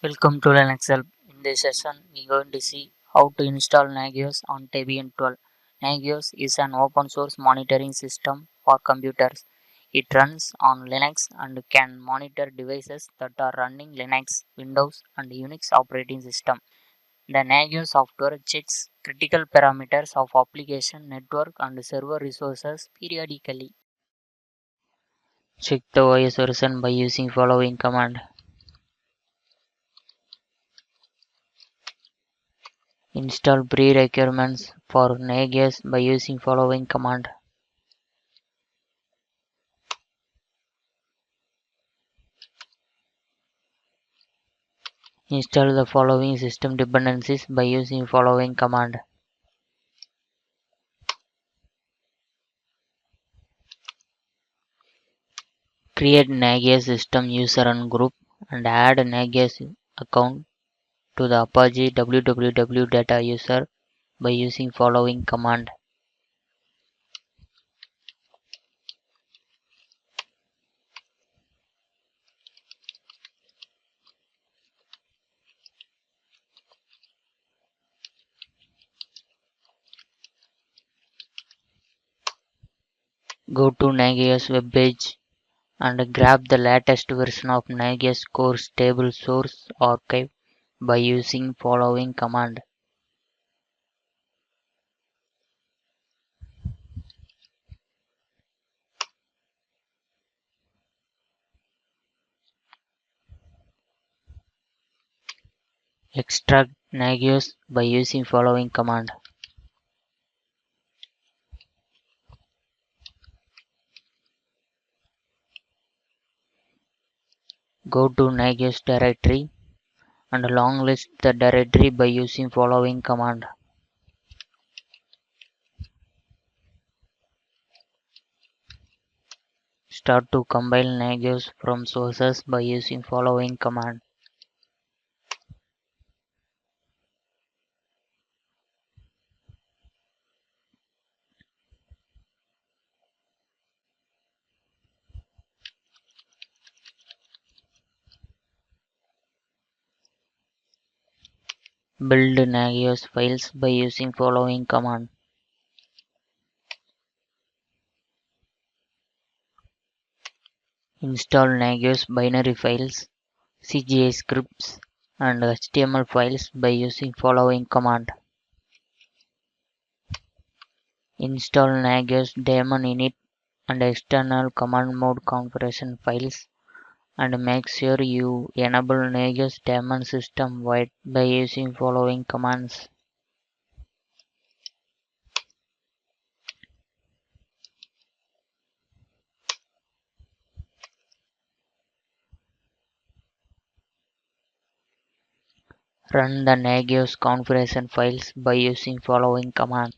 Welcome to Linux Help. In this session, we are going to see how to install Nagios on Debian 12. Nagios is an open source monitoring system for computers. It runs on Linux and can monitor devices that are running Linux, Windows, and Unix operating system. The Nagios software checks critical parameters of application, network, and server resources periodically. Check the OS version by using following command. Install pre-requirements for Nagios by using following command. Install the following system dependencies by using following command. Create Nagios system user and group and add a Nagios account to the Apache www data user by using following command. Go to Nagios web page and grab the latest version of Nagios core stable source archive by using following command. Extract Nagios by using following command. Go to Nagios directory and long list the directory by using following command. Start to compile Nagios from sources by using following command. Build Nagios files by using following command. Install Nagios binary files, CGI scripts, and HTML files by using following command. Install Nagios daemon init and external command mode configuration files and make sure you enable Nagios daemon system wide by using following commands. Run the Nagios configuration files by using following command.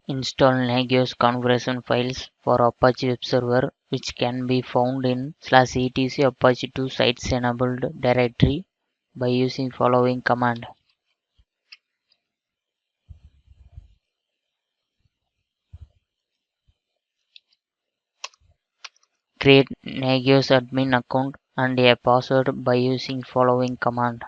Install Nagios configuration files for Apache Web Server, which can be found in /etc apache 2 sites enabled directory by using following command. Create Nagios admin account and a password by using following command.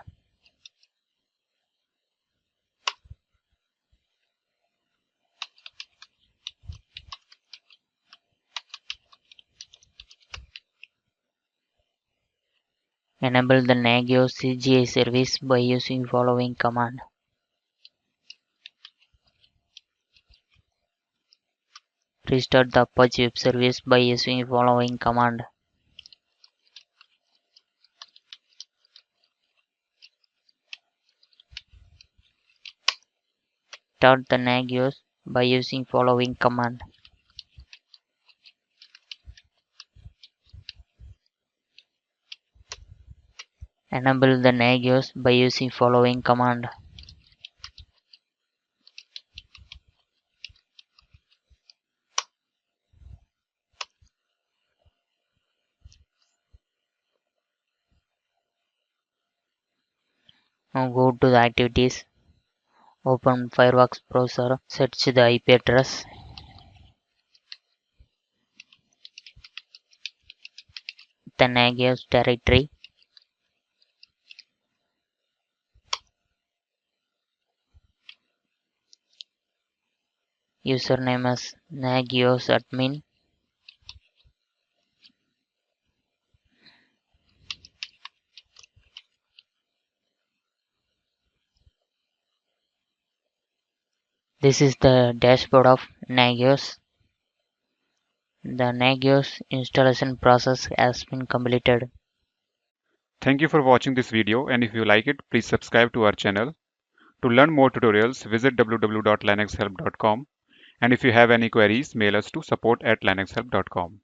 Enable the Nagios CGI service by using following command. Restart the Apache web service by using following command. Start the Nagios by using following command. Enable the Nagios by using following command. Now go to the activities. Open Firefox browser, search the IP address. The Nagios directory. Username as Nagios admin. This is the dashboard of Nagios. The Nagios installation process has been completed. Thank you for watching this video, and if you like it, please subscribe to our channel. To learn more tutorials, visit www.linuxhelp.com, and if you have any queries, mail us to support@linuxhelp.com.